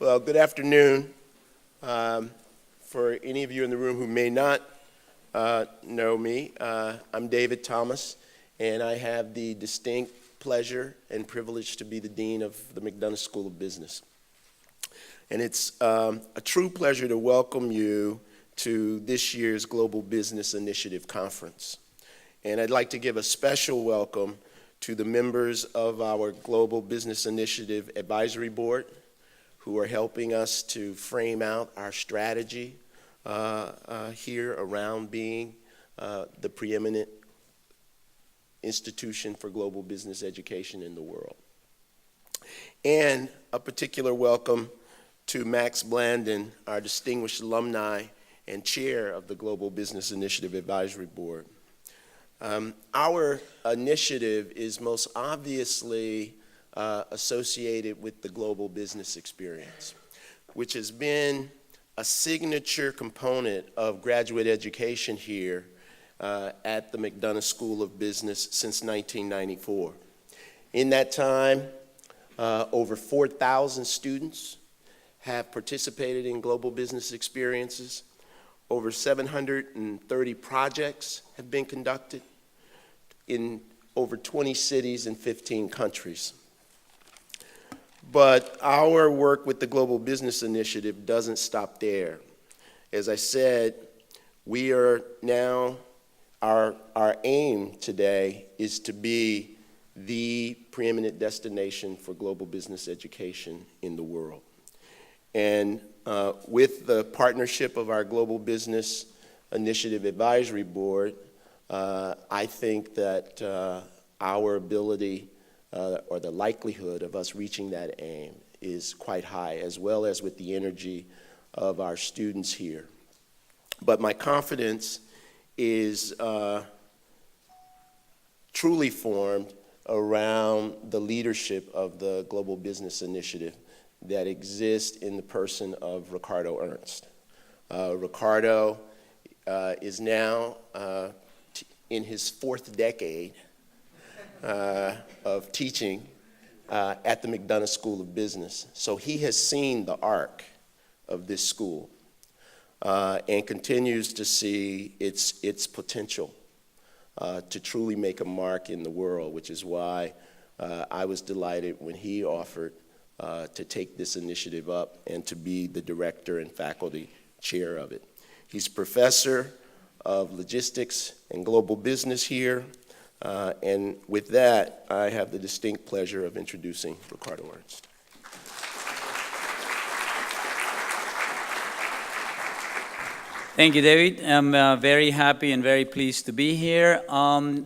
Well, good afternoon. For any of you in the room who may not know me, I'm David Thomas, and I have the distinct pleasure and privilege to be the Dean of the McDonough School of Business. And it's a true pleasure to welcome you to this year's Global Business Initiative Conference. And I'd like to give a special welcome to the members of our Global Business Initiative Advisory Board who are helping us to frame out our strategy here around being the preeminent institution for global business education in the world. And a particular welcome to Max Blandon, our distinguished alumni and chair of the Global Business Initiative Advisory Board. Our initiative is most obviously associated with the global business experience, which has been a signature component of graduate education here at the McDonough School of Business since 1994. In that time, over 4,000 students have participated in global business experiences. Over 730 projects have been conducted in over 20 cities and 15 countries. But our work with the Global Business Initiative doesn't stop there. As I said, we are now, our aim today is to be the preeminent destination for global business education in the world. And with the partnership of our Global Business Initiative Advisory Board, I think that our ability or the likelihood of us reaching that aim is quite high, as well as with the energy of our students here. But my confidence is truly formed around the leadership of the Global Business Initiative that exists in the person of Ricardo Ernst. Ricardo is now in his fourth decade of teaching at the McDonough School of Business. So he has seen the arc of this school and continues to see its potential to truly make a mark in the world, which is why I was delighted when he offered to take this initiative up and to be the director and faculty chair of it. He's professor of logistics and global business here. And with that, I have the distinct pleasure of introducing Ricardo Ernst. Thank you, David. I'm very happy and very pleased to be here.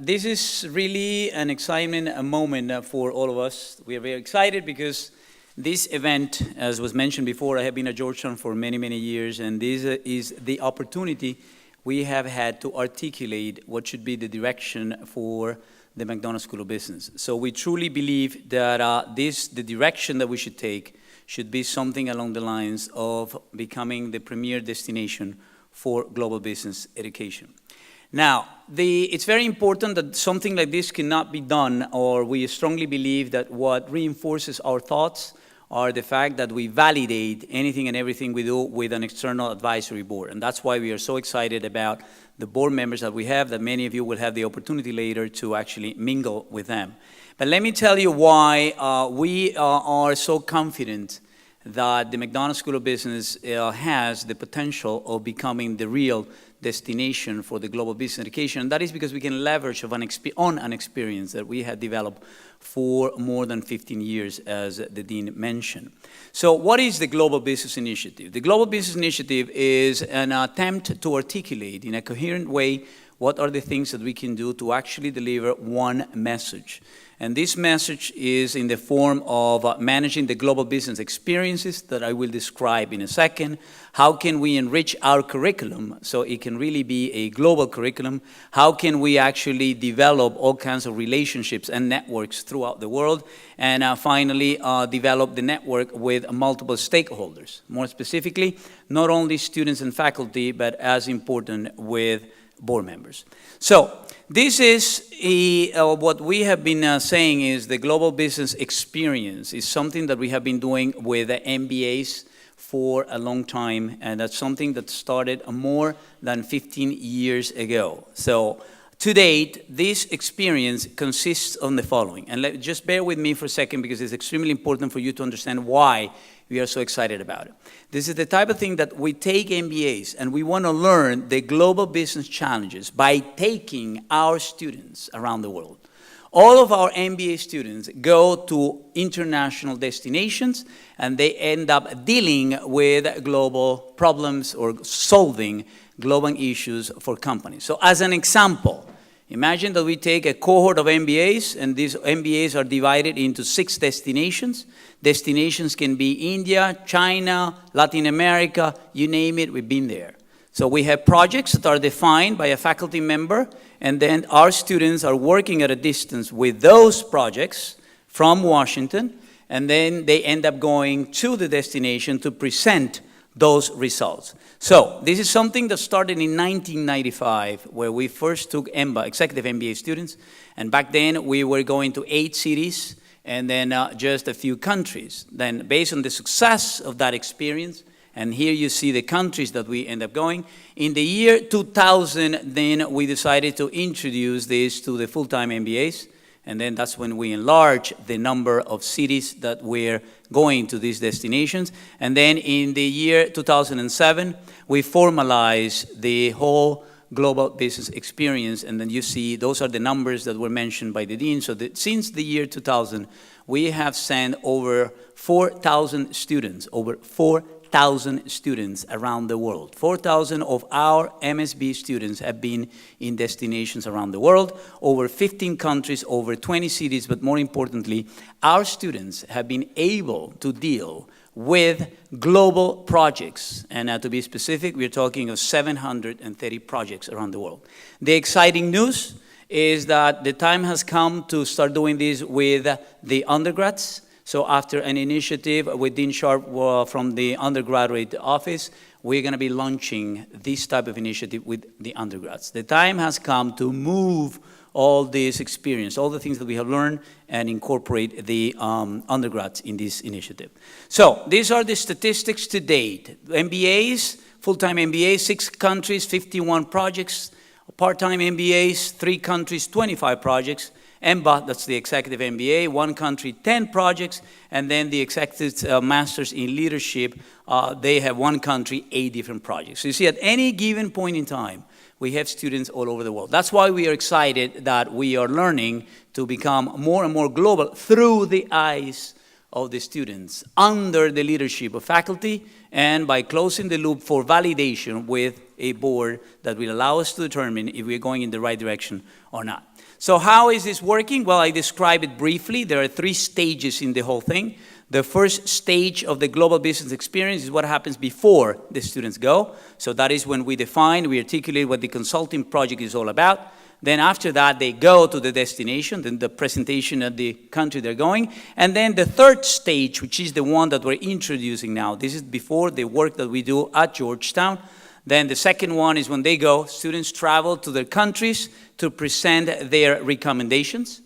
This is really an exciting moment for all of us. We are very excited because this event, as was mentioned before, I have been at Georgetown for many, many years, and this is the opportunity we have had to articulate what should be the direction for the McDonough School of Business. So we truly believe that the direction that we should take should be something along the lines of becoming the premier destination for global business education. Now, it's very important that something like this cannot be done, or we strongly believe that what reinforces our thoughts are the fact that we validate anything and everything we do with an external advisory board. And that's why we are so excited about the board members that we have, that many of you will have the opportunity later to actually mingle with them. But let me tell you why we are so confident that the McDonough School of Business has the potential of becoming the real destination for the global business education. And that is because we can leverage on an experience that we had developed for more than 15 years, as the Dean mentioned. So what is the Global Business Initiative? The Global Business Initiative is an attempt to articulate in a coherent way what are the things that we can do to actually deliver one message. And this message is in the form of managing the global business experiences that I will describe in a second. How can we enrich our curriculum so it can really be a global curriculum? How can we actually develop all kinds of relationships and networks throughout the world? And finally, develop the network with multiple stakeholders. More specifically, not only students and faculty, but as important with board members. So this is what we have been saying is the global business experience is something that we have been doing with the MBAs for a long time, and that's something that started more than 15 years ago. So to date, this experience consists of the following, and just bear with me for a second because it's extremely important for you to understand why we are so excited about it. This is the type of thing that we take MBAs and we want to learn the global business challenges by taking our students around the world. All of our MBA students go to international destinations and they end up dealing with global problems or solving global issues for companies. So as an example, imagine that we take a cohort of MBAs and these MBAs are divided into 6 destinations. Destinations can be India, China, Latin America, you name it, we've been there. So we have projects that are defined by a faculty member, and then our students are working at a distance with those projects from Washington, and then they end up going to the destination to present those results. So this is something that started in 1995, where we first took executive MBA students, and back then we were going to 8 cities and then just a few countries. Then based on the success of that experience, and here you see the countries that we end up going. In the year 2000, then we decided to introduce this to the full-time MBAs. And then that's when we enlarged the number of cities that we're going to these destinations. And then in the year 2007, we formalized the whole global business experience. And then you see those are the numbers that were mentioned by the dean. So since the year 2000, we have sent over 4,000 students, over 4,000 students around the world. 4,000 of our MSB students have been in destinations around the world, over 15 countries, over 20 cities, but more importantly, our students have been able to deal with global projects. And to be specific, we're talking of 730 projects around the world. The exciting news is that the time has come to start doing this with the undergrads. So after an initiative with Dean Sharp from the undergraduate office, we're going to be launching this type of initiative with the undergrads. The time has come to move all this experience, all the things that we have learned, and incorporate the undergrads in this initiative. So these are the statistics to date. MBAs, full-time MBAs, 6 countries, 51 projects. Part-time MBAs, 3 countries, 25 projects. EMBA, that's the executive MBA, 1 country, 10 projects, and then the executive masters in leadership, they have 1 country, 8 different projects. So you see, at any given point in time, we have students all over the world. That's why we are excited that we are learning to become more and more global through the eyes of the students, under the leadership of faculty, and by closing the loop for validation with a board that will allow us to determine if we're going in the right direction or not. So how is this working? Well, I described it briefly. There are 3 stages in the whole thing. The first stage of the global business experience is what happens before the students go. So that is when we define, we articulate what the consulting project is all about. Then after that, they go to the destination, then the presentation of the country they're going. And then the third stage, which is the one that we're introducing now. This is before the work that we do at Georgetown. Then the second one is when they go, students travel to their countries to present their recommendations.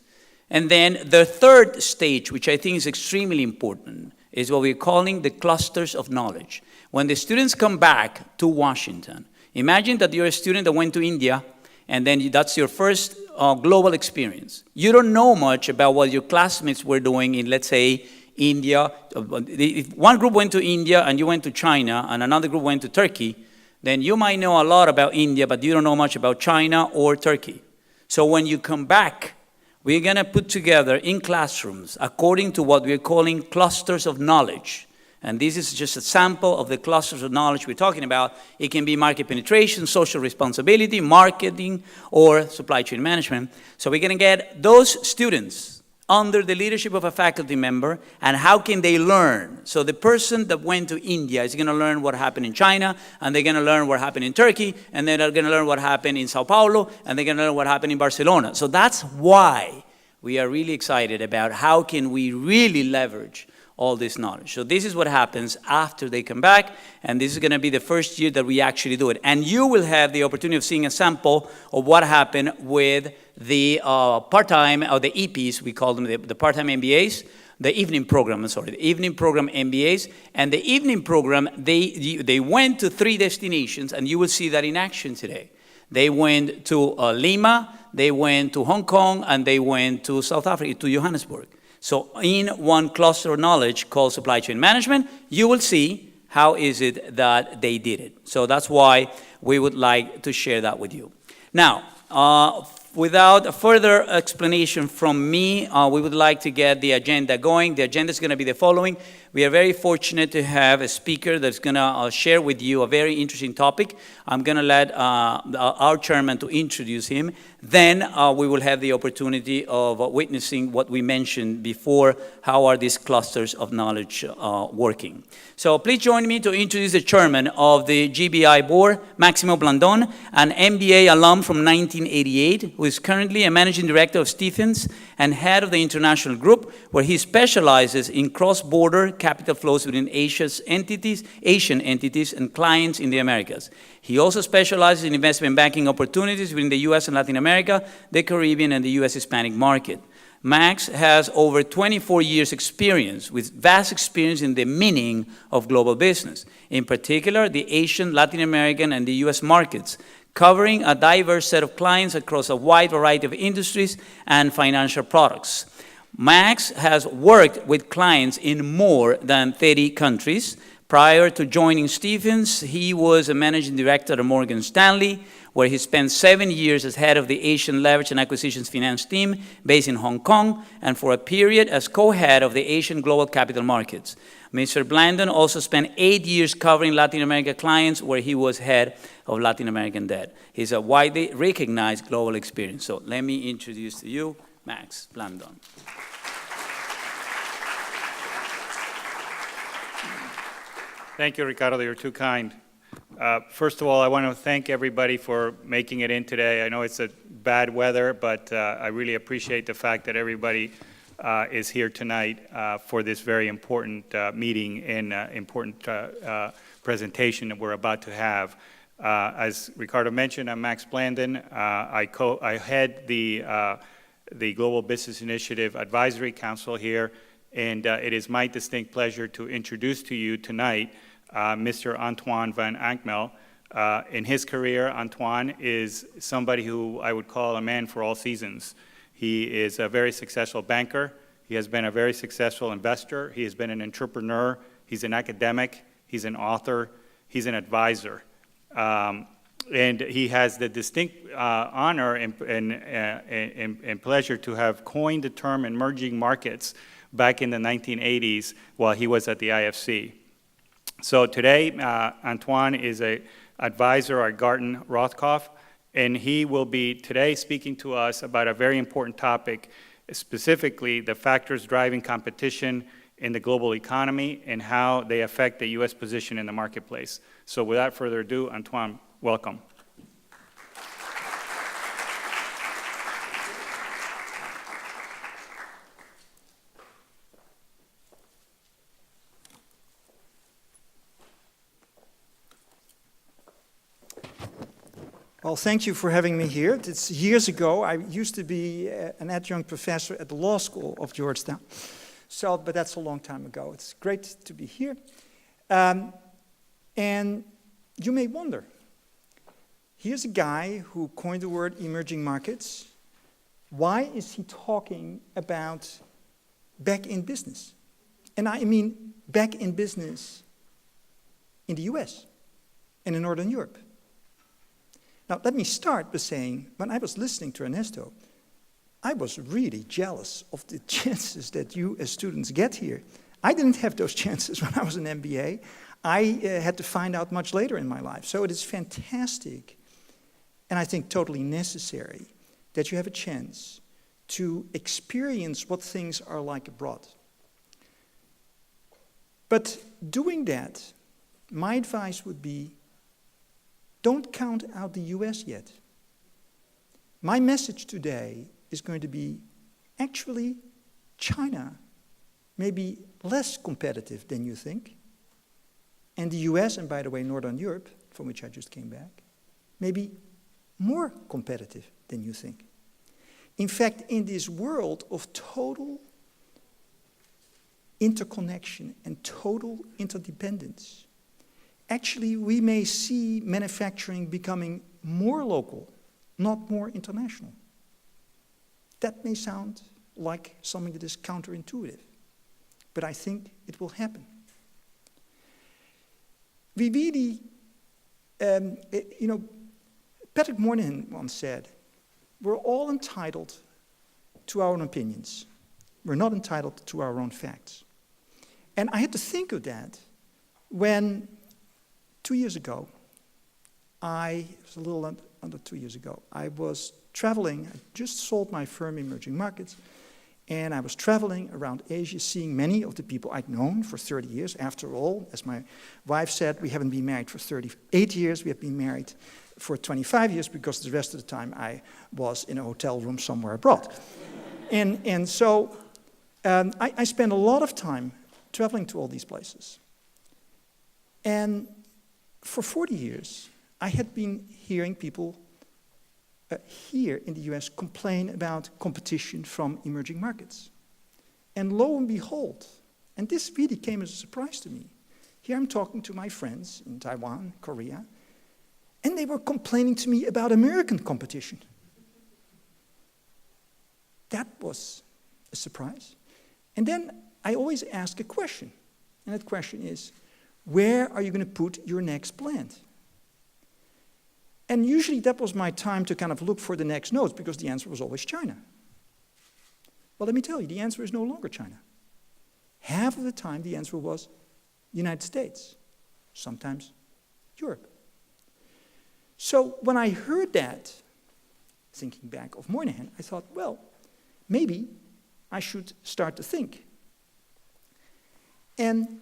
And then the third stage, which I think is extremely important, is what we're calling the clusters of knowledge. When the students come back to Washington, imagine that you're a student that went to India, and then that's your first global experience. You don't know much about what your classmates were doing in, let's say, India. If one group went to India and you went to China, and another group went to Turkey, then you might know a lot about India, but you don't know much about China or Turkey. So when you come back, we're going to put together in classrooms, according to what we're calling clusters of knowledge. And this is just a sample of the clusters of knowledge we're talking about. It can be market penetration, social responsibility, marketing, or supply chain management. So we're going to get those students under the leadership of a faculty member, and how can they learn? So the person that went to India is going to learn what happened in China, and they're going to learn what happened in Turkey, and then they're going to learn what happened in Sao Paulo, and they're going to learn what happened in Barcelona. So that's why we are really excited about how can we really leverage all this knowledge. So this is what happens after they come back, and this is going to be the first year that we actually do it. And you will have the opportunity of seeing a sample of what happened with the part-time, or the EPs, we call them the part-time MBAs, the evening program, the evening program MBAs. And the evening program, they went to 3 destinations, and you will see that in action today. They went to Lima, they went to Hong Kong, and they went to South Africa, to Johannesburg. So in one cluster of knowledge called supply chain management, you will see how is it that they did it. So that's why we would like to share that with you. Now, without further explanation from me, we would like to get the agenda going. The agenda is going to be the following. We are very fortunate to have a speaker that's going to share with you a very interesting topic. I'm going to let our chairman to introduce him. Then we will have the opportunity of witnessing what we mentioned before, how are these clusters of knowledge working. So please join me to introduce the chairman of the GBI board, Maximo Blandon, an MBA alum from 1988, who is currently a managing director of Stephens and head of the international group, where he specializes in cross-border capital flows within Asian entities and clients in the Americas. He also specializes in investment banking opportunities within the US and Latin America, the Caribbean, and the US Hispanic market. Max has over 24 years experience, with vast experience in the meaning of global business, in particular the Asian, Latin American, and the US markets, covering a diverse set of clients across a wide variety of industries and financial products. Max has worked with clients in more than 30 countries. Prior to joining Stephens, he was a managing director at Morgan Stanley, where he spent 7 years as head of the Asian Leverage and Acquisitions Finance team based in Hong Kong, and for a period as co-head of the Asian Global Capital Markets. Mr. Blandon also spent 8 years covering Latin America clients, where he was head of Latin American debt. He's a widely recognized global experience. So let me introduce to you Max Blandon. Thank you, Ricardo. You're too kind. First of all, I want to thank everybody for making it in today. I know it's a bad weather, but I really appreciate the fact that everybody is here tonight for this very important meeting and important presentation that we're about to have. As Ricardo mentioned, I'm Max Blandon. I head the Global Business Initiative Advisory Council here, and it is my distinct pleasure to introduce to you tonight Mr. Antoine van Ankmel. In his career, Antoine is somebody who I would call a man for all seasons. He is a very successful banker. He has been a very successful investor. He has been an entrepreneur. He's an academic. He's an author. He's an advisor. And he has the distinct honor and pleasure to have coined the term emerging markets back in the 1980s while he was at the IFC. So today, Antoine is an advisor at Garton Rothkopf, and he will be today speaking to us about a very important topic, specifically the factors driving competition in the global economy and how they affect the U.S. position in the marketplace. So without further ado, Antoine, welcome. Well, thank you for having me here. It's years ago. I used to be an adjunct professor at the law school of Georgetown. But that's a long time ago. It's great to be here. And you may wonder, here's a guy who coined the word emerging markets. Why is he talking about back in business? And I mean back in business in the US and in Northern Europe. Now, let me start by saying, when I was listening to Ernesto, I was really jealous of the chances that you as students get here. I didn't have those chances when I was an MBA. I had to find out much later in my life. So it is fantastic, and I think totally necessary, that you have a chance to experience what things are like abroad. But doing that, my advice would be, don't count out the US yet. My message today is going to be, actually, China maybe less competitive than you think. And the US, and by the way, Northern Europe, from which I just came back, maybe more competitive than you think. In fact, in this world of total interconnection and total interdependence, actually we may see manufacturing becoming more local, not more international. That may sound like something that is counterintuitive, but I think it will happen. We really, Patrick Moynihan once said, we're all entitled to our own opinions. We're not entitled to our own facts. And I had to think of that when 2 years ago, it was a little under 2 years ago, I was traveling. I just sold my firm Emerging Markets, and I was traveling around Asia, seeing many of the people I'd known for 30 years. After all, as my wife said, we haven't been married for 38 years, we have been married for 25 years because the rest of the time I was in a hotel room somewhere abroad. So I spent a lot of time traveling to all these places. And for 40 years, I had been hearing people here in the US complain about competition from emerging markets. And lo and behold, and this really came as a surprise to me, here I'm talking to my friends in Taiwan, Korea, and they were complaining to me about American competition. That was a surprise. And then I always ask a question, and that question is, where are you going to put your next plant? And usually that was my time to kind of look for the next nodes, because the answer was always China. Well, let me tell you, the answer is no longer China. Half of the time the answer was United States, sometimes Europe. So when I heard that, thinking back of Moynihan, I thought, well, maybe I should start to think. And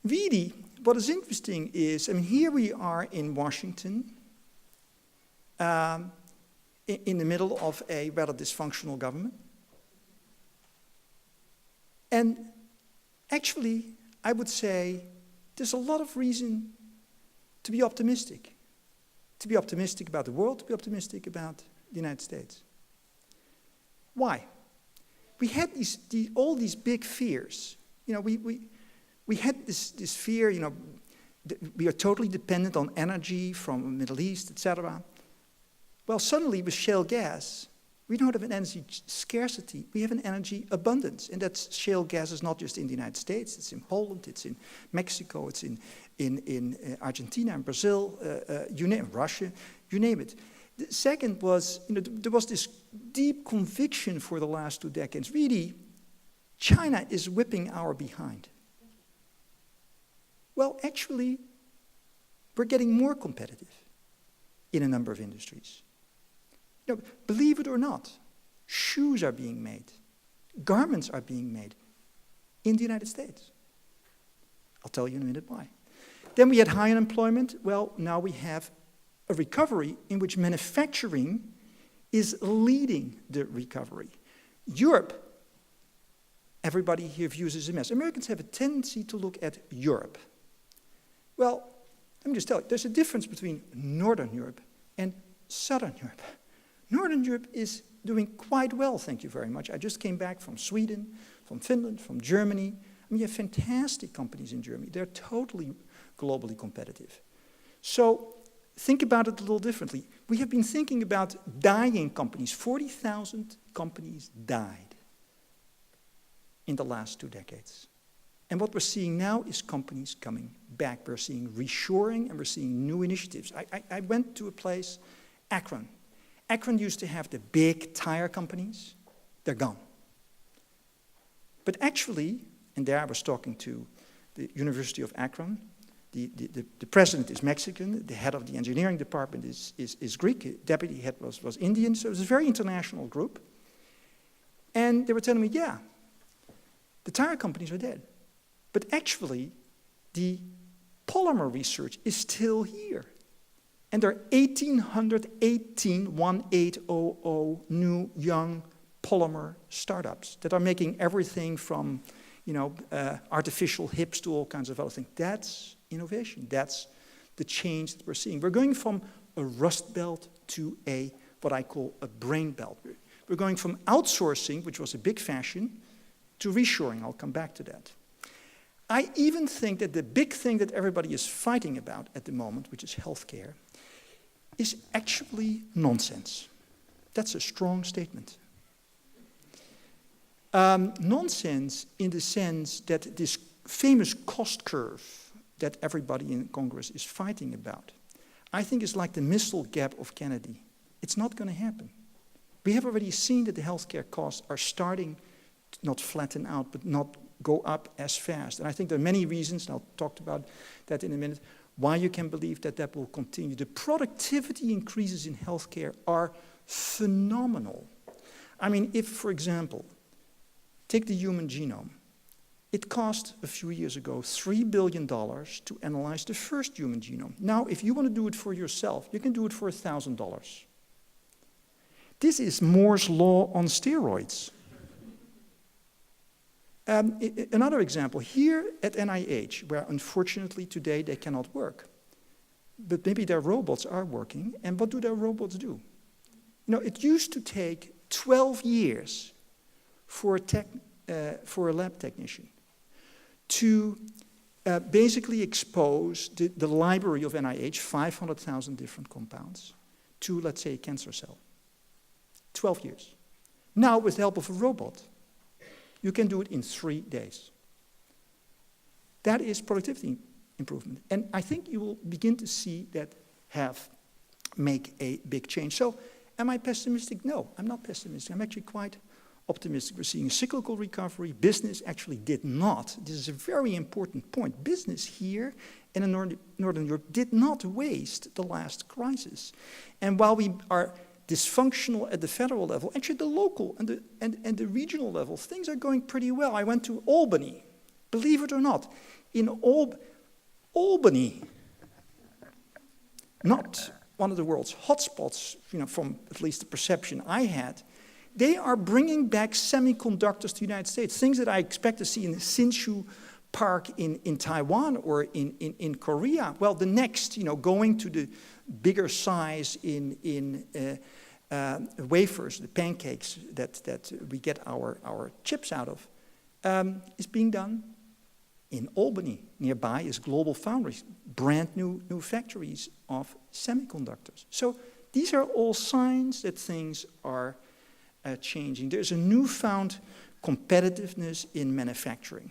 really, what is interesting is, here we are in Washington, in the middle of a rather dysfunctional government. And actually, I would say there's a lot of reason to be optimistic. To be optimistic about the world, to be optimistic about the United States. Why? We had all these big fears. We had this fear, we are totally dependent on energy from the Middle East, etc. Well, suddenly with shale gas, we don't have an energy scarcity, we have an energy abundance. And that shale gas is not just in the United States, it's in Poland, it's in Mexico, it's in Argentina and Brazil, Russia, you name it. The second was, there was this deep conviction for the last 2 decades. Really, China is whipping our behind. Well, actually, we're getting more competitive in a number of industries. Believe it or not, shoes are being made, garments are being made in the United States. I'll tell you in a minute why. Then we had high unemployment. Well, now we have a recovery in which manufacturing is leading the recovery. Europe, everybody here views as a mess. Americans have a tendency to look at Europe. Well, let me just tell you, there's a difference between Northern Europe and Southern Europe. Northern Europe is doing quite well, thank you very much. I just came back from Sweden, from Finland, from Germany. You have fantastic companies in Germany. They're totally globally competitive. So think about it a little differently. We have been thinking about dying companies. 40,000 companies died in the last 2 decades. And what we're seeing now is companies coming back. We're seeing reshoring and we're seeing new initiatives. I went to a place, Akron. Akron used to have the big tire companies. They're gone. But actually, and there I was talking to the University of Akron. The president is Mexican. The head of the engineering department is Greek. The deputy head was Indian. So it was a very international group. And they were telling me, yeah, the tire companies are dead. But actually, the polymer research is still here. And there are 1,800 new young polymer startups that are making everything from artificial hips to all kinds of other things. That's innovation. That's the change that we're seeing. We're going from a rust belt to what I call a brain belt. We're going from outsourcing, which was a big fashion, to reshoring. I'll come back to that. I even think that the big thing that everybody is fighting about at the moment, which is healthcare, is actually nonsense. That's a strong statement. Nonsense in the sense that this famous cost curve that everybody in Congress is fighting about, I think is like the missile gap of Kennedy. It's not going to happen. We have already seen that the healthcare costs are starting to not flatten out, but not go up as fast. And I think there are many reasons, and I'll talk about that in a minute, why you can believe that that will continue. The productivity increases in healthcare are phenomenal. I mean, if, for example, take the human genome. It cost a few years ago $3 billion to analyze the first human genome. Now, if you want to do it for yourself, you can do it for $1,000. This is Moore's law on steroids. Another example, here at NIH, where unfortunately today they cannot work, but maybe their robots are working, and what do their robots do? It used to take 12 years for a lab technician to basically expose the library of NIH, 500,000 different compounds, to, let's say, a cancer cell. 12 years. Now, with the help of a robot, you can do it in 3 days. That is productivity improvement. And I think you will begin to see that make a big change. So, am I pessimistic? No, I'm not pessimistic. I'm actually quite optimistic. We're seeing a cyclical recovery. Business actually did not. This is a very important point. Business here and in Northern Europe did not waste the last crisis. And while we are dysfunctional at the federal level, actually the local and the regional level, things are going pretty well. I went to Albany, believe it or not. In Albany, not one of the world's hotspots, from at least the perception I had, they are bringing back semiconductors to the United States, things that I expect to see in the Hsinchu Park in Taiwan or in Korea. Well, the next, going to the bigger size in wafers, the pancakes that we get our chips out of, is being done in Albany. Nearby is Global Foundries, brand new factories of semiconductors. So these are all signs that things are changing. There's a newfound competitiveness in manufacturing.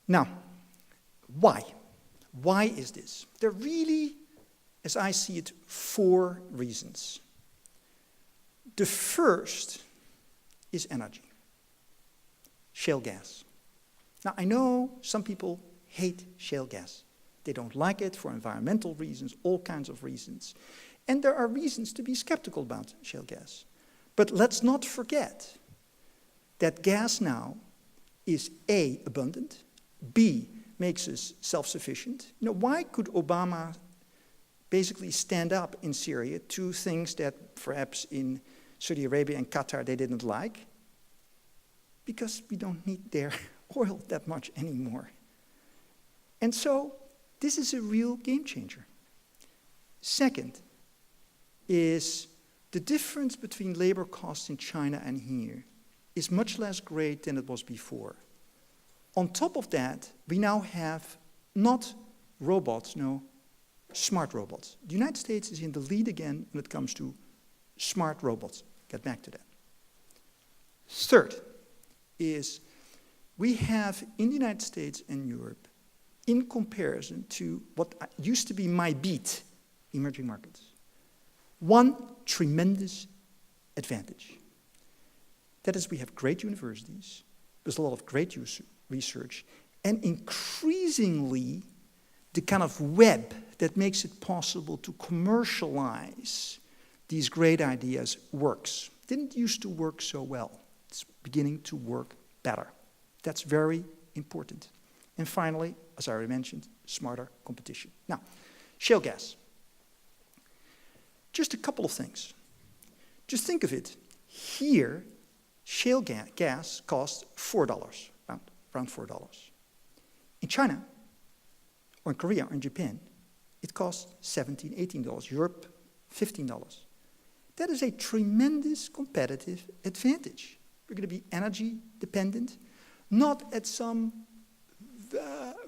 Now, why? Why is this? There are really, as I see it, 4 reasons. The first is energy, shale gas. Now, I know some people hate shale gas. They don't like it for environmental reasons, all kinds of reasons. And there are reasons to be skeptical about shale gas. But let's not forget that gas now is A, abundant, B, makes us self-sufficient. Why could Obama basically stand up in Syria to things that perhaps in Saudi Arabia and Qatar they didn't like? Because we don't need their oil that much anymore. And so this is a real game changer. Second is the difference between labor costs in China and here is much less great than it was before. On top of that, we now have not robots, no, smart robots. The United States is in the lead again when it comes to smart robots. Get back to that. Third is we have in the United States and Europe, in comparison to what used to be my beat, emerging markets, one tremendous advantage. That is, we have great universities, there's a lot of great research, and increasingly the kind of web that makes it possible to commercialize these great ideas works. Didn't used to work so well. It's beginning to work better. That's very important. And finally, as I already mentioned, smarter competition. Now, shale gas. Just a couple of things. Just think of it. Here, Shale gas costs $4, around $4. In China, or in Korea, or in Japan, it costs $17, $18. Europe, $15. That is a tremendous competitive advantage. We're going to be energy dependent, not at some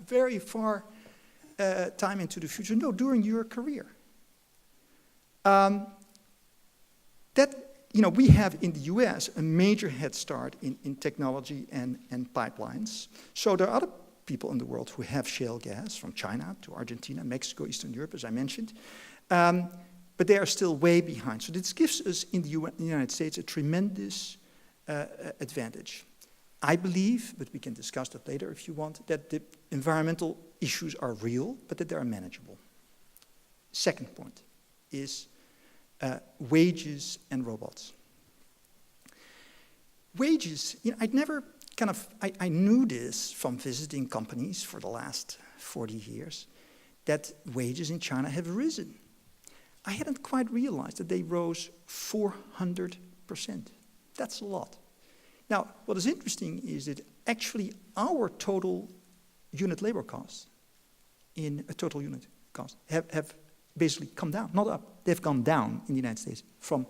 very far time into the future. No, during your career. We have in the US a major head start in technology and pipelines. So there are other people in the world who have shale gas, from China to Argentina, Mexico, Eastern Europe, as I mentioned. But they are still way behind. So this gives us in the United States a tremendous advantage. I believe, but we can discuss that later if you want, that the environmental issues are real, but that they are manageable. Second point is wages and robots. Wages, I knew this from visiting companies for the last 40 years, that wages in China have risen. I hadn't quite realized that they rose 400%. That's a lot. Now, what is interesting is that actually our total unit labor costs have basically come down, not up. They've gone down in the United States from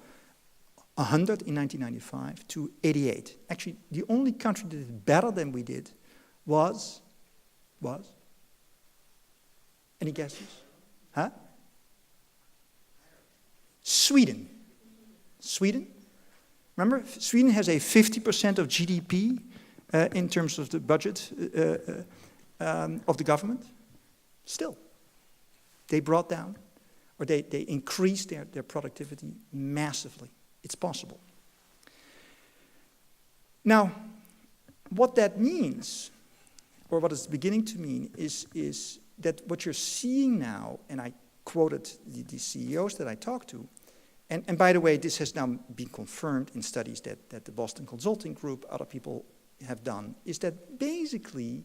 100 in 1995 to 88. Actually, the only country that did better than we did was? Any guesses? Huh? Sweden. Remember, Sweden has a 50% of GDP in terms of the budget of the government. Still, they brought down, or they increased their productivity massively. It's possible. Now, what that means, or what it's beginning to mean, is that what you're seeing now, and I quoted the CEOs that I talked to, and by the way, this has now been confirmed in studies that the Boston Consulting Group, other people have done, is that basically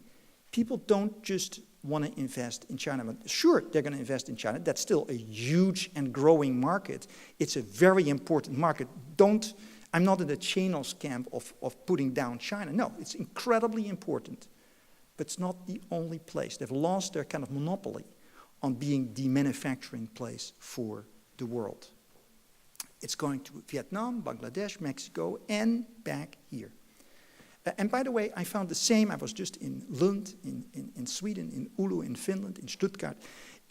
people don't just want to invest in China. But sure, they're going to invest in China. That's still a huge and growing market. It's a very important market. I'm not in the Chanos camp of putting down China. No, it's incredibly important. But it's not the only place. They've lost their kind of monopoly on being the manufacturing place for the world. It's going to Vietnam, Bangladesh, Mexico, and back here. And by the way, I found the same. I was just in Lund, in Sweden, in Oulu, in Finland, in Stuttgart,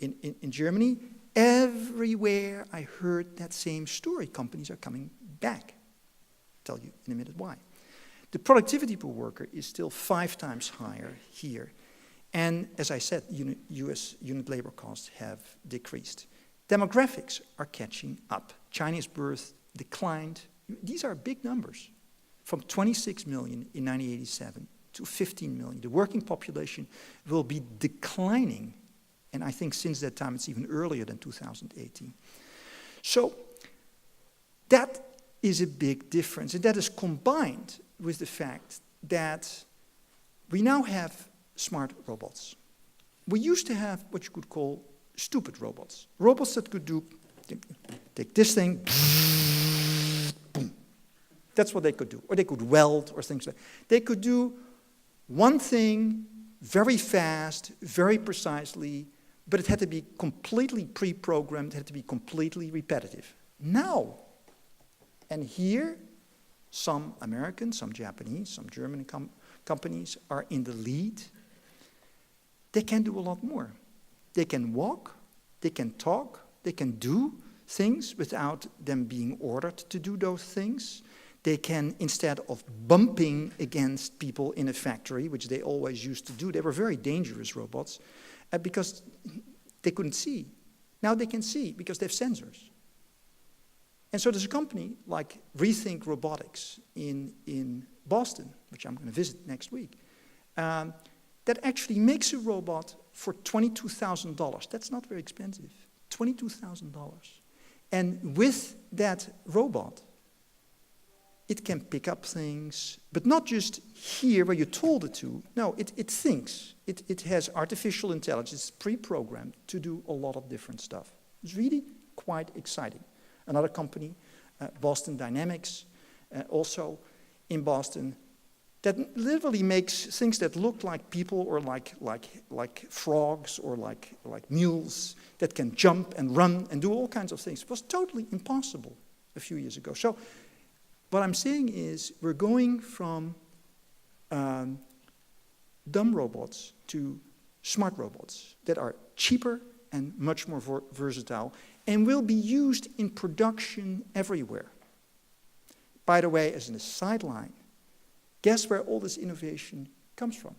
in Germany. Everywhere I heard that same story. Companies are coming back. I'll tell you in a minute why. The productivity per worker is still 5 times higher here. And as I said, US unit labor costs have decreased. Demographics are catching up. Chinese birth declined. These are big numbers. From 26 million in 1987 to 15 million. The working population will be declining. And I think since that time, it's even earlier than 2018. So that is a big difference. And that is combined with the fact that we now have smart robots. We used to have what you could call stupid robots. Robots that could do, take this thing, boom. That's what they could do. Or they could weld or things like that. They could do one thing very fast, very precisely, but it had to be completely pre-programmed, it had to be completely repetitive. Now, and here, some American, some Japanese, some German companies are in the lead. They can do a lot more. They can walk, they can talk, they can do things without them being ordered to do those things. They can, instead of bumping against people in a factory, which they always used to do, they were very dangerous robots, because they couldn't see. Now they can see because they have sensors. And so there's a company like Rethink Robotics in Boston, which I'm going to visit next week, that actually makes a robot for $22,000. That's not very expensive. $22,000. And with that robot, it can pick up things, but not just here where you told it to. No, it thinks. It has artificial intelligence. It's pre-programmed to do a lot of different stuff. It's really quite exciting. Another company, Boston Dynamics, also in Boston that literally makes things that look like people or like frogs or like mules that can jump and run and do all kinds of things. It was totally impossible a few years ago. So what I'm saying is we're going from dumb robots to smart robots that are cheaper and much more versatile and will be used in production everywhere. By the way, as a sideline, guess where all this innovation comes from?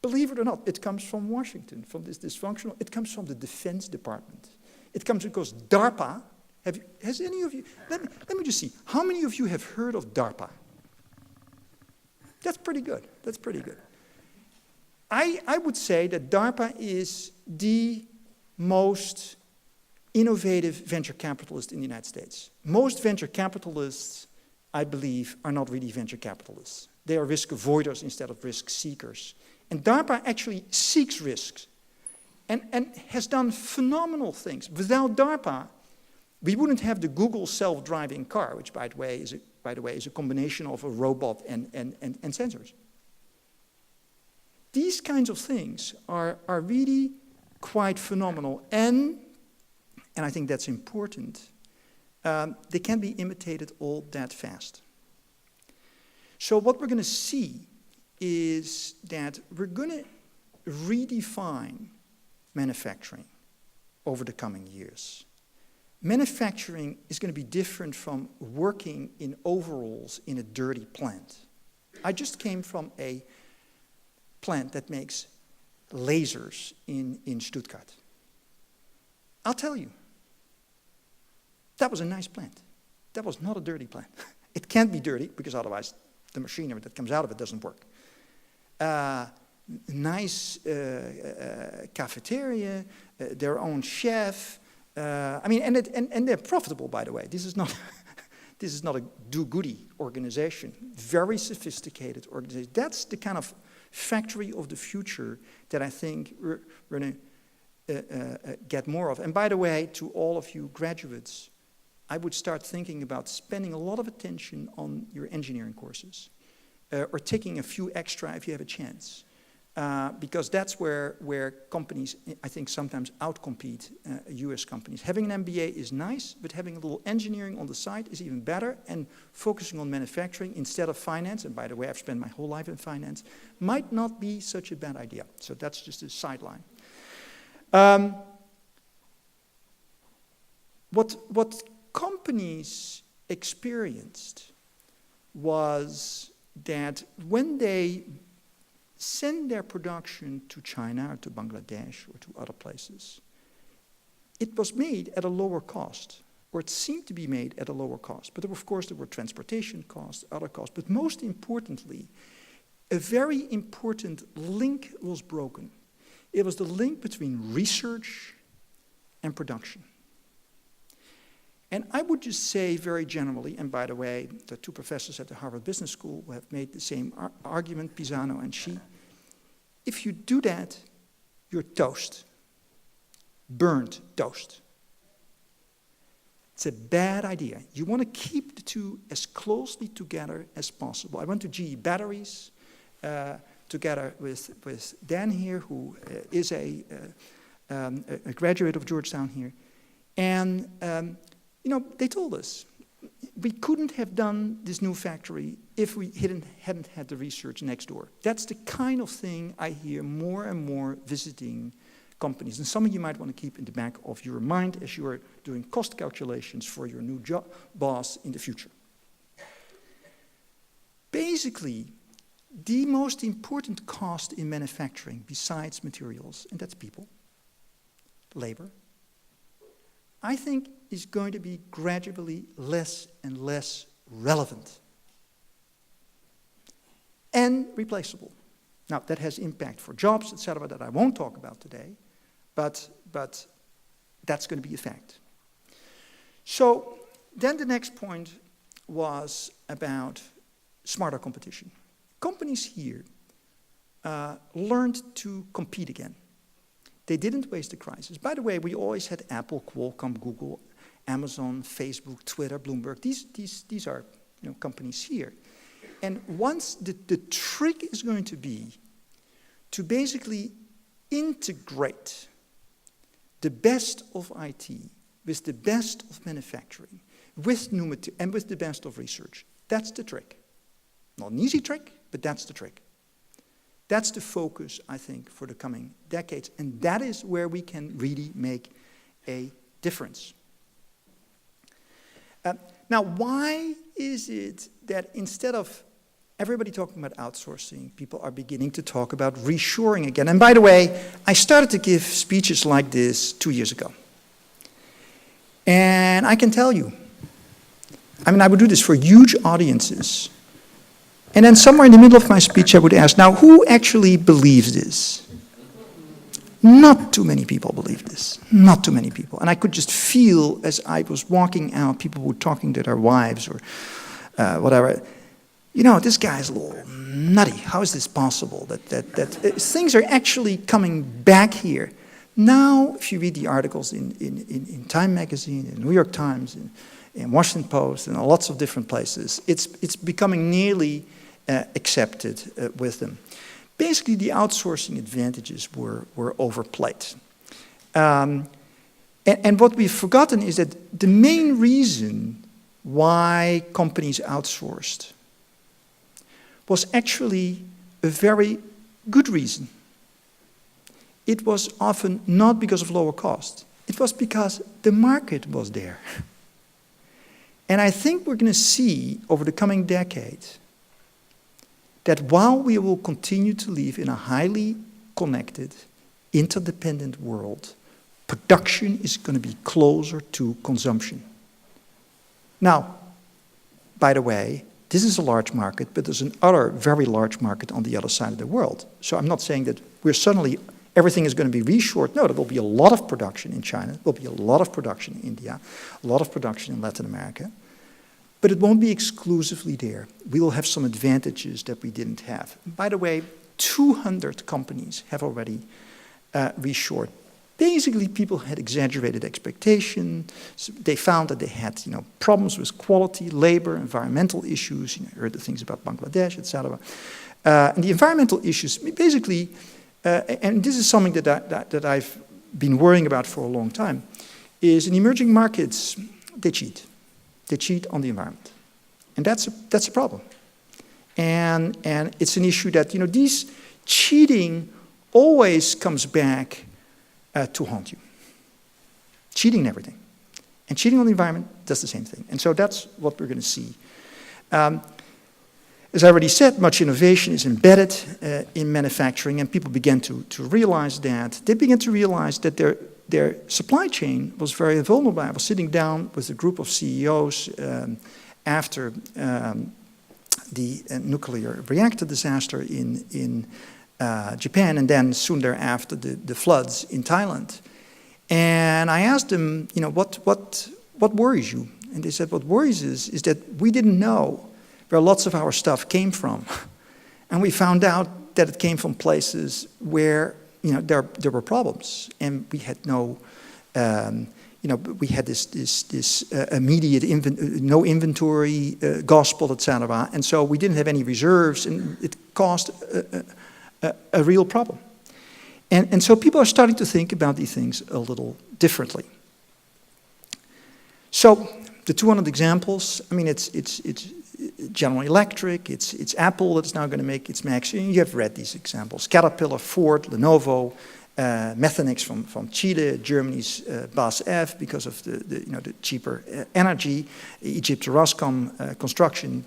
Believe it or not, it comes from Washington, from this dysfunctional, it comes from the Defense Department. It comes because DARPA, has any of you, let me just see, how many of you have heard of DARPA? That's pretty good, that's pretty good. I would say that DARPA is the most innovative venture capitalist in the United States. Most venture capitalists, I believe, are not really venture capitalists. They are risk avoiders instead of risk seekers. And DARPA actually seeks risks and has done phenomenal things. Without DARPA, we wouldn't have the Google self-driving car, which, by the way, is a combination of a robot and sensors. These kinds of things are really quite phenomenal, and I think that's important, they can be imitated all that fast. So what we're going to see is that we're going to redefine manufacturing over the coming years. Manufacturing is going to be different from working in overalls in a dirty plant. I just came from a plant that makes lasers in Stuttgart. I'll tell you, that was a nice plant. That was not a dirty plant. It can't be dirty because otherwise the machinery that comes out of it doesn't work. Nice cafeteria, their own chef. And they're profitable, by the way. This is not this is not a do-goody organization. Very sophisticated organization. That's the kind of factory of the future that I think we're going to get more of. And by the way, to all of you graduates, I would start thinking about spending a lot of attention on your engineering courses, or taking a few extra if you have a chance. Because that's where companies, I think, sometimes outcompete US companies. Having an MBA is nice, but having a little engineering on the side is even better, and focusing on manufacturing instead of finance, and by the way, I've spent my whole life in finance, might not be such a bad idea. So that's just a sideline. What companies experienced was that when they send their production to China or to Bangladesh or to other places, it was made at a lower cost, or it seemed to be made at a lower cost. But of course there were transportation costs, other costs, but most importantly, a very important link was broken. It was the link between research and production. And I would just say very generally, and by the way, the two professors at the Harvard Business School who have made the same argument, Pisano and Xi, if you do that, you're toast. Burnt toast. It's a bad idea. You want to keep the two as closely together as possible. I went to GE Batteries together with Dan here, who is a graduate of Georgetown here. And they told us we couldn't have done this new factory if we hadn't had the research next door. That's the kind of thing I hear more and more visiting companies. And some of you might want to keep in the back of your mind as you are doing cost calculations for your new boss in the future. Basically, the most important cost in manufacturing, besides materials, and that's people, labor, I think is going to be gradually less and less relevant and replaceable. Now, that has impact for jobs, etc., that I won't talk about today, but that's going to be a fact. So then the next point was about smarter competition. Companies here learned to compete again. They didn't waste the crisis. By the way, we always had Apple, Qualcomm, Google, Amazon, Facebook, Twitter, Bloomberg. These are companies here. And once the trick is going to be to basically integrate the best of IT with the best of manufacturing, with new material, and with the best of research. That's the trick. Not an easy trick, but that's the trick. That's the focus, I think, for the coming decades, and that is where we can really make a difference. Now, why is it that instead of everybody talking about outsourcing, people are beginning to talk about reshoring again? And by the way, I started to give speeches like this 2 years ago. And I can tell you, I would do this for huge audiences. And then somewhere in the middle of my speech, I would ask, now, who actually believes this? Not too many people believe this. Not too many people. And I could just feel as I was walking out, people were talking to their wives or whatever. This guy's a little nutty. How is this possible that things are actually coming back here? Now, if you read the articles in Time magazine, in New York Times, in Washington Post, and lots of different places, it's becoming nearly accepted wisdom. Basically, the outsourcing advantages were overplayed. And what we've forgotten is that the main reason why companies outsourced was actually a very good reason. It was often not because of lower cost. It was because the market was there. And I think we're going to see over the coming decades that while we will continue to live in a highly connected, interdependent world, production is going to be closer to consumption. Now, by the way, this is a large market, but there's another very large market on the other side of the world. So I'm not saying that we're suddenly, everything is going to be reshored. No, there will be a lot of production in China, there will be a lot of production in India, a lot of production in Latin America. But it won't be exclusively there. We will have some advantages that we didn't have. By the way, 200 companies have already reshored. Basically, people had exaggerated expectations. They found that they had, problems with quality, labor, environmental issues. You heard the things about Bangladesh, etc. And the environmental issues, basically, and this is something that I've been worrying about for a long time, is in emerging markets, they cheat. They cheat on the environment. And that's a problem. And it's an issue that, this cheating always comes back to haunt you. Cheating in everything. And cheating on the environment does the same thing. And so that's what we're going to see. As I already said, much innovation is embedded in manufacturing, and people began to realize that. They began to realize that their supply chain was very vulnerable. I was sitting down with a group of CEOs after the nuclear reactor disaster in Japan, and then soon thereafter the floods in Thailand. And I asked them, what worries you? And they said, what worries us is that we didn't know where lots of our stuff came from. And we found out that it came from places where there were problems, and we had no, we had this immediate no inventory gospel, etc. And so we didn't have any reserves, and it caused a real problem. And so people are starting to think about these things a little differently. So the 200 examples, it's General Electric, it's Apple that's now going to make its Macs. You have read these examples. Caterpillar, Ford, Lenovo, Methanex from Chile, Germany's BASF because of the cheaper energy, Egypt, Rascom, construction,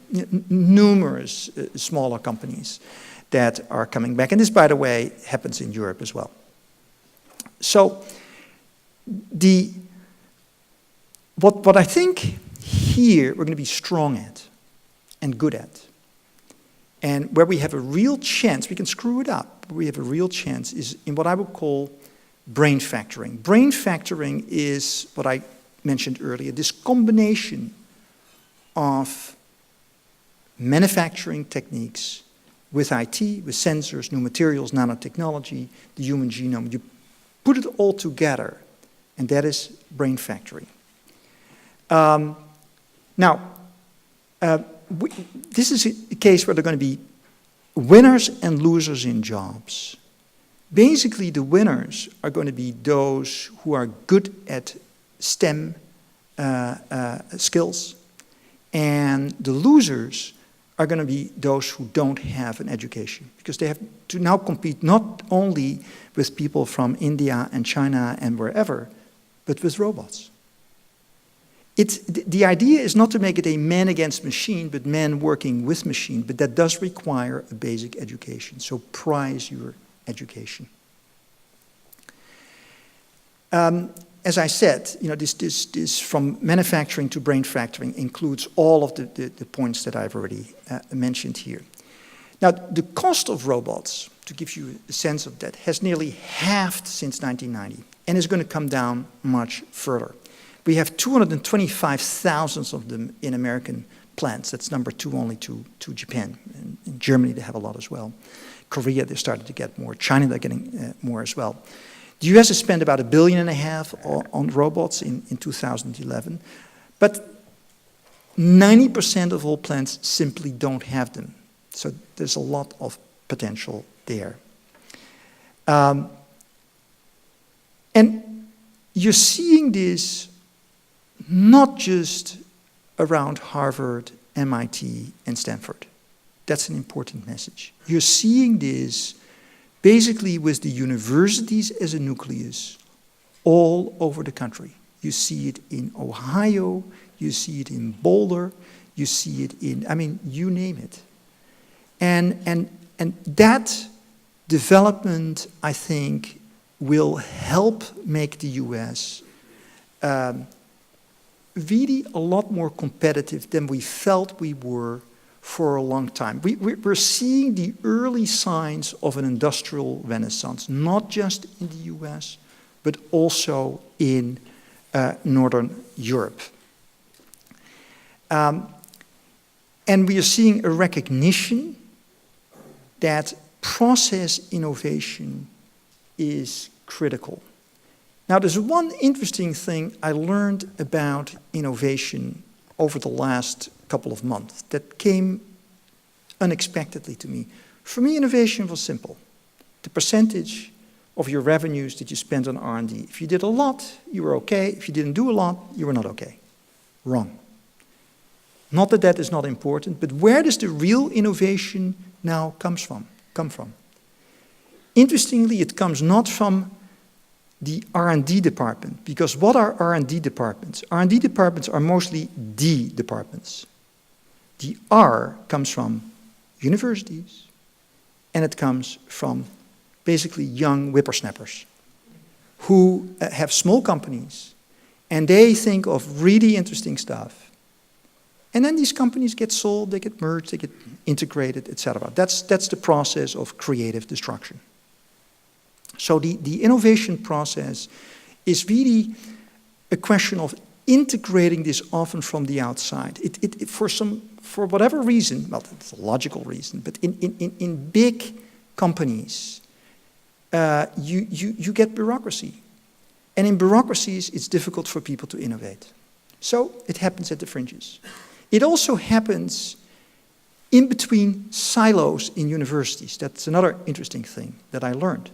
numerous smaller companies that are coming back. And this, by the way, happens in Europe as well. So what I think here we're going to be strong at and good at, and where we have a real chance, we can screw it up, but we have a real chance is in what I would call brain factoring. Brain factoring is what I mentioned earlier, this combination of manufacturing techniques with IT, with sensors, new materials, nanotechnology, the human genome. You put it all together, and that is brain factoring. Now, this is a case where there are going to be winners and losers in jobs. Basically, the winners are going to be those who are good at STEM skills, and the losers are going to be those who don't have an education, because they have to now compete not only with people from India and China and wherever, but with robots. The idea is not to make it a man against machine, but man working with machine, but that does require a basic education, so prize your education. As I said, this from manufacturing to brain factoring includes all of the points that I've already mentioned here. Now, the cost of robots, to give you a sense of that, has nearly halved since 1990 and is going to come down much further. We have 225,000 of them in American plants. That's number 2 only to Japan. And in Germany, they have a lot as well. Korea, they started to get more. China, they're getting more as well. The US has spent about $1.5 billion on robots in 2011, but 90% of all plants simply don't have them. So there's a lot of potential there. And you're seeing this not just around Harvard, MIT, and Stanford. That's an important message. You're seeing this basically with the universities as a nucleus all over the country. You see it in Ohio, you see it in Boulder, you see it in, you name it. And that development, I think, will help make the US really a lot more competitive than we felt we were for a long time. We're seeing the early signs of an industrial renaissance, not just in the US, but also in Northern Europe. And we are seeing a recognition that process innovation is critical. Now, there's one interesting thing I learned about innovation over the last couple of months that came unexpectedly to me. For me, innovation was simple. The percentage of your revenues that you spent on R&D. If you did a lot, you were okay. If you didn't do a lot, you were not okay. Wrong. Not that that is not important, but where does the real innovation now come from? Interestingly, it comes not from the R&D department, because what are R&D departments? R&D departments are mostly D departments. The R comes from universities, and it comes from basically young whippersnappers who have small companies, and they think of really interesting stuff. And then these companies get sold, they get merged, they get integrated, etc. That's the process of creative destruction. So the innovation process is really a question of integrating this often from the outside. For whatever reason, well, it's a logical reason, but in big companies, you get bureaucracy. And in bureaucracies, it's difficult for people to innovate. So it happens at the fringes. It also happens in between silos in universities. That's another interesting thing that I learned.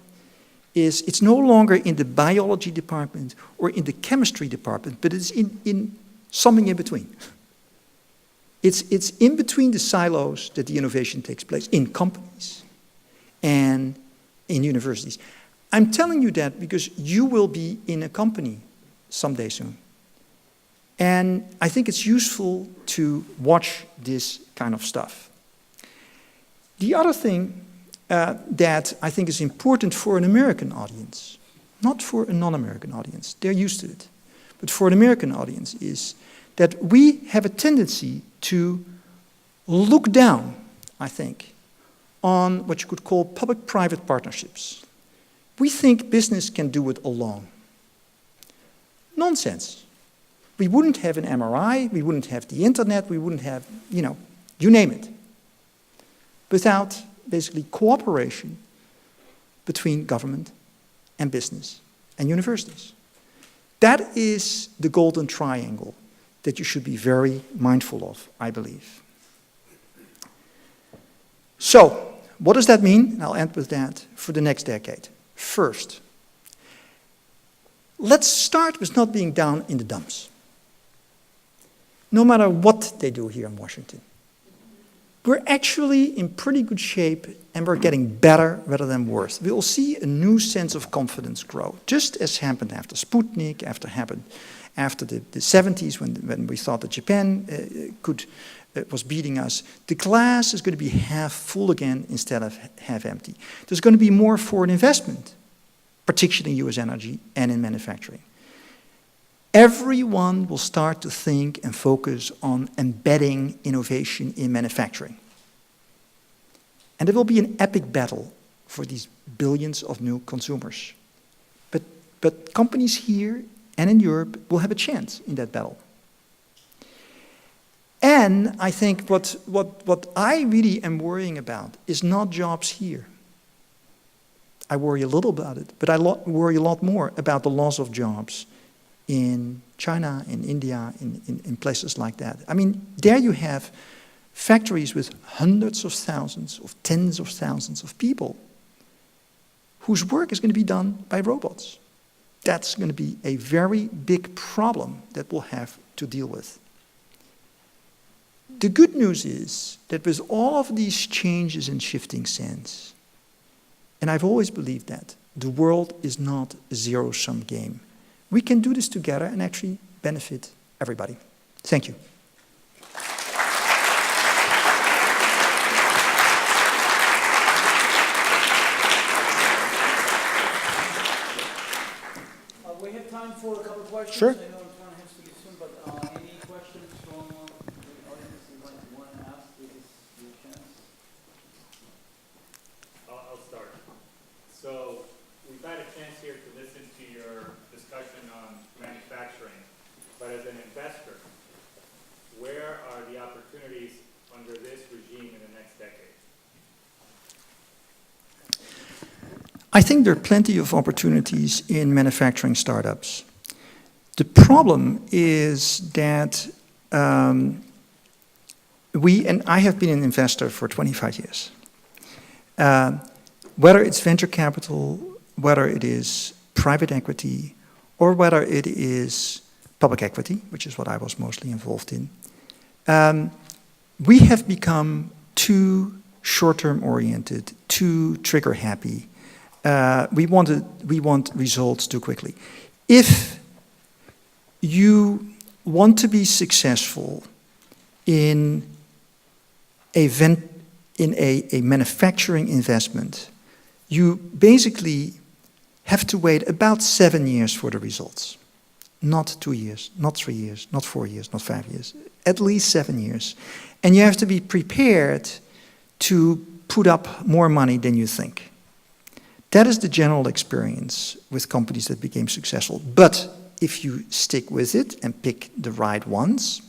It's no longer in the biology department or in the chemistry department, but it's in something in between. It's in between the silos that the innovation takes place in companies and in universities. I'm telling you that because you will be in a company someday soon. And I think it's useful to watch this kind of stuff. The other thing that I think is important for an American audience, not for a non-American audience, they're used to it, but for an American audience is that we have a tendency to look down, I think, on what you could call public-private partnerships. We think business can do it alone. Nonsense. We wouldn't have an MRI, we wouldn't have the internet, we wouldn't have, you name it, without basically cooperation between government and business and universities. That is the golden triangle that you should be very mindful of, I believe. So, what does that mean? And I'll end with that for the next decade. First, let's start with not being down in the dumps. No matter what they do here in Washington. We're actually in pretty good shape and we're getting better rather than worse. We will see a new sense of confidence grow, just as happened after Sputnik, after the 70s when we thought that Japan was beating us. The glass is going to be half full again instead of half empty. There's going to be more foreign investment, particularly in US energy and in manufacturing. Everyone will start to think and focus on embedding innovation in manufacturing. And it will be an epic battle for these billions of new consumers. But companies here and in Europe will have a chance in that battle. And I think what I really am worrying about is not jobs here. I worry a little about it, but I worry a lot more about the loss of jobs in China, in India, in places like that. I mean, there you have factories with hundreds of thousands, of tens of thousands of people whose work is going to be done by robots. That's going to be a very big problem that we'll have to deal with. The good news is that with all of these changes in shifting sands, and I've always believed that, the world is not a zero-sum game. We can do this together and actually benefit everybody. Thank you. We have time for a couple of questions. Sure. I know time has to be soon, but any questions from the audience you might want to ask? This is your chance. I'll start. So we've had a chance here to listen to your discussion on manufacturing, but as an investor, where are the opportunities under this regime in the next decade? I think there are plenty of opportunities in manufacturing startups. The problem is that and I have been an investor for 25 years. Whether it's venture capital, whether it is private equity, or whether it is public equity, which is what I was mostly involved in, we have become too short-term oriented, too trigger-happy. We want results too quickly. If you want to be successful in a manufacturing investment, you basically have to wait about 7 years for the results. Not 2 years, not 3 years, not 4 years, not 5 years. At least 7 years. And you have to be prepared to put up more money than you think. That is the general experience with companies that became successful. But if you stick with it and pick the right ones,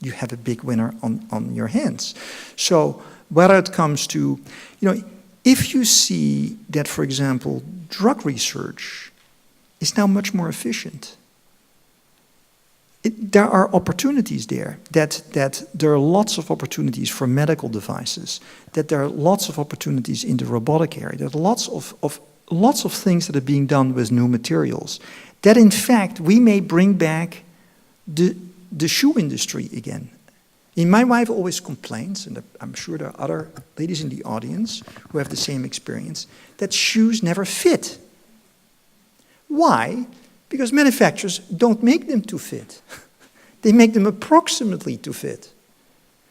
you have a big winner on your hands. So whether it comes to, if you see that, for example, drug research is now much more efficient, there are opportunities there, that there are lots of opportunities for medical devices, that there are lots of opportunities in the robotic area, there are lots of things that are being done with new materials, that in fact we may bring back the shoe industry again. And my wife always complains, and I'm sure there are other ladies in the audience who have the same experience, that shoes never fit. Why? Because manufacturers don't make them to fit. They make them approximately to fit.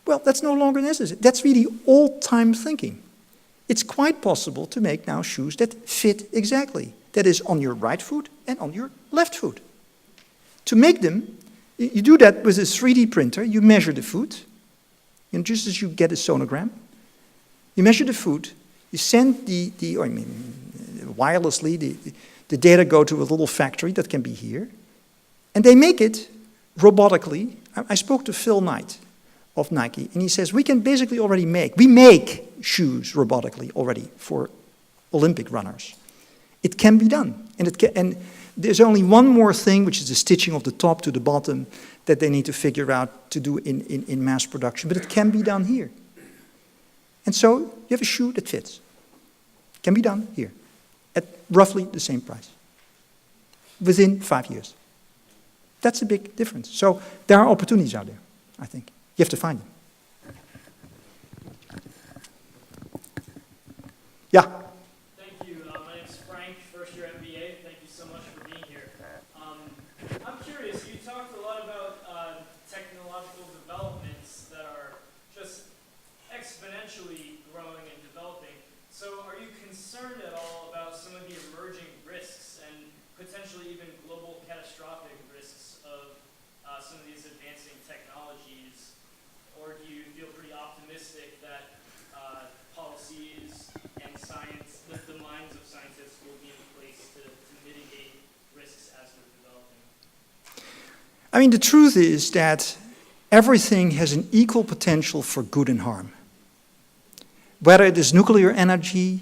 Well, that's no longer necessary. That's really old-time thinking. It's quite possible to make now shoes that fit exactly. That is on your right foot and on your left foot. To make them, you do that with a 3D printer. You measure the foot, just as you get a sonogram. You measure the foot. You send wirelessly, the data go to a little factory that can be here, and they make it robotically. I spoke to Phil Knight of Nike, and he says, we can basically already we make shoes robotically already for Olympic runners. It can be done, and there's only one more thing, which is the stitching of the top to the bottom, that they need to figure out to do in mass production, but it can be done here. And so you have a shoe that fits. Can be done here at roughly the same price within 5 years. That's a big difference. So there are opportunities out there, I think. You have to find them. Yeah. Thank you. My name's Frank, first-year MBA. Thank you so much for being here. I'm curious, you talked a lot about technological developments that are just exponentially growing and developing. So are you concerned at all about some of the emerging risks and potentially even global catastrophic risks of some of these advancing technologies? Or do you feel pretty optimistic that policies and science, the minds of scientists will be in place to mitigate risks as they're developing? I mean, the truth is that everything has an equal potential for good and harm. Whether it is nuclear energy,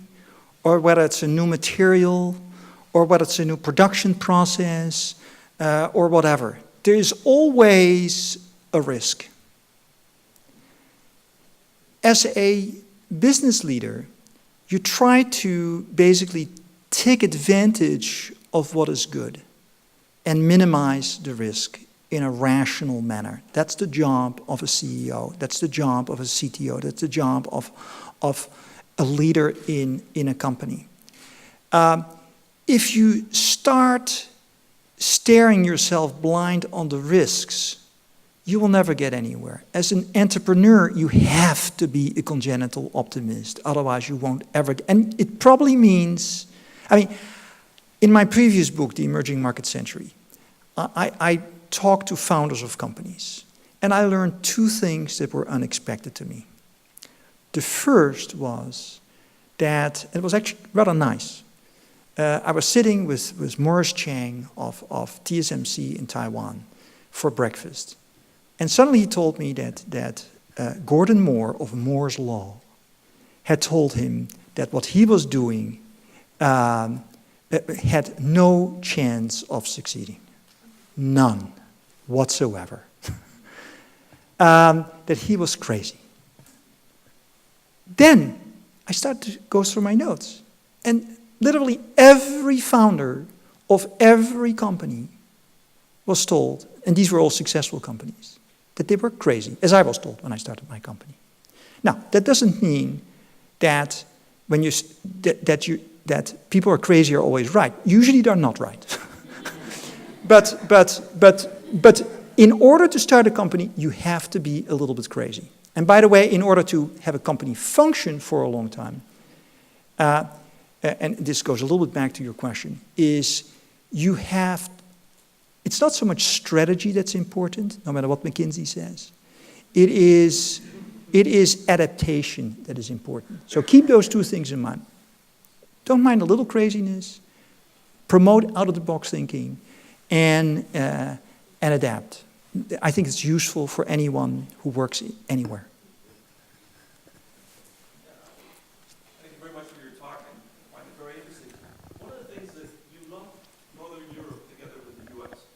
or whether it's a new material, or whether it's a new production process, or whatever. There is always a risk. As a business leader, you try to basically take advantage of what is good and minimize the risk in a rational manner. That's the job of a CEO. That's the job of a CTO. That's the job of a leader in a company. If you start staring yourself blind on the risks, you will never get anywhere. As an entrepreneur, you have to be a congenital optimist. Otherwise, you won't ever get. And it probably means, I mean, in my previous book, The Emerging Market Century, I talked to founders of companies. And I learned two things that were unexpected to me. The first was that, it was actually rather nice. I was sitting with Morris Chang of TSMC in Taiwan for breakfast. And suddenly he told me that Gordon Moore of Moore's Law had told him that what he was doing had no chance of succeeding. None whatsoever. That he was crazy. Then I started to go through my notes. And literally every founder of every company was told, and these were all successful companies, that they were crazy, as I was told when I started my company. Now, that doesn't mean that when that people are crazy are always right. Usually they're not right. But in order to start a company, you have to be a little bit crazy. And by the way, in order to have a company function for a long time, and this goes a little bit back to your question, is you have, it's not so much strategy that's important, no matter what McKinsey says. It is adaptation that is important. So keep those two things in mind. Don't mind a little craziness, promote out-of-the-box thinking, and adapt. I think it's useful for anyone who works anywhere. Thank you very much for your talk, and I find it very interesting. One of the things that you lump Northern Europe together with the U.S.,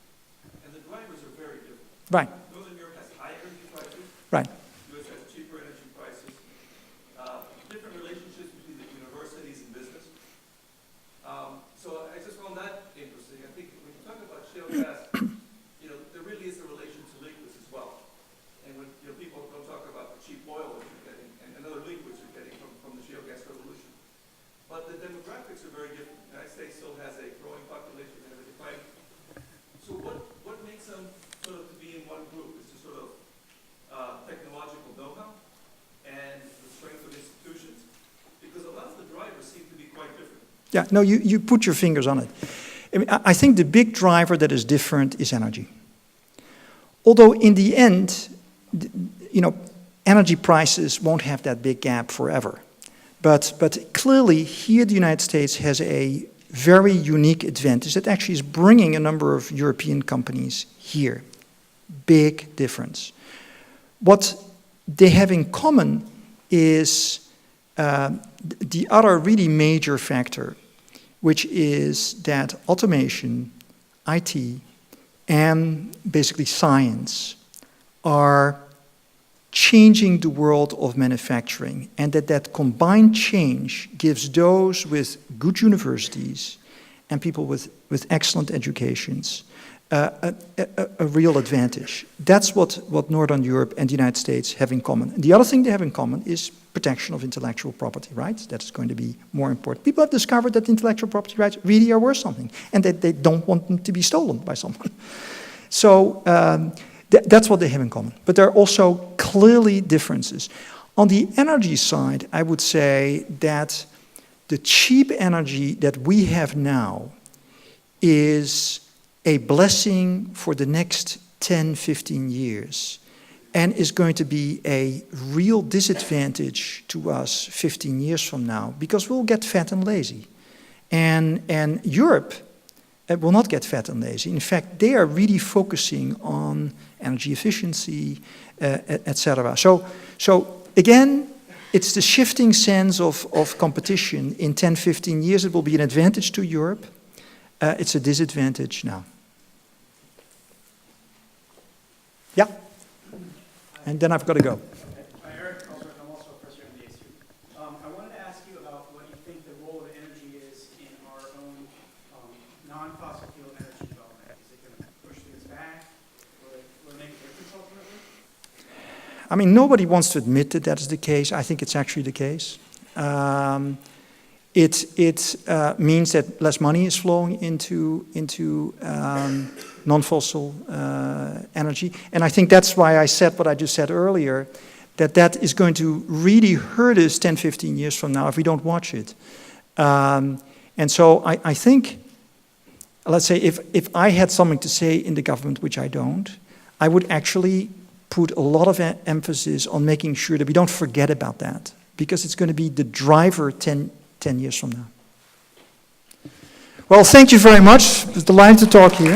and the drivers are very different. Right. Northern Europe has high energy prices. Right. The U.S. has cheaper energy prices. Different relationships between the universities and business. So I just found that interesting. I think when you talk about shale gas, there really is a relation to liquids as well. And when people don't talk about the cheap oil that you're getting and other liquids you're getting from the shale gas revolution. But the demographics are very different. The United States still has a growing population and a decline. So what makes them sort of to be in one group is the sort of technological know-how and the strength of institutions? Because a lot of the drivers seem to be quite different. Yeah, no, you put your fingers on it. I mean, I think the big driver that is different is energy. Although in the end, energy prices won't have that big gap forever. But clearly here the United States has a very unique advantage that actually is bringing a number of European companies here. Big difference. What they have in common is the other really major factor, which is that automation, IT, and basically science are changing the world of manufacturing, and that combined change gives those with good universities and people with excellent educations a real advantage. That's what Northern Europe and the United States have in common. And the other thing they have in common is protection of intellectual property rights. That's going to be more important. People have discovered that intellectual property rights really are worth something, and that they don't want them to be stolen by someone. So that's what they have in common. But there are also clearly differences. On the energy side, I would say that the cheap energy that we have now is a blessing for the next 10, 15 years, and is going to be a real disadvantage to us 15 years from now, because we'll get fat and lazy. And Europe will not get fat and lazy. In fact, they are really focusing on energy efficiency, etc. So again, it's the shifting sense of competition. In 10, 15 years, it will be an advantage to Europe. It's a disadvantage now. Yeah? And then I've got to go. Hi, Eric. I'm also a first-year MBA student. I wanted to ask you about what you think the role of energy is in our own non-fossil fuel energy development. Is it going to push things back? Will it make a difference ultimately? I mean, nobody wants to admit that that's the case. I think it's actually the case. It means that less money is flowing into non-fossil energy. And I think that's why I said what I just said earlier, that is going to really hurt us 10, 15 years from now if we don't watch it. And so I think, let's say, if I had something to say in the government, which I don't, I would actually put a lot of emphasis on making sure that we don't forget about that, because it's going to be the driver 10 years from now. Well, thank you very much. It was a delight to talk here.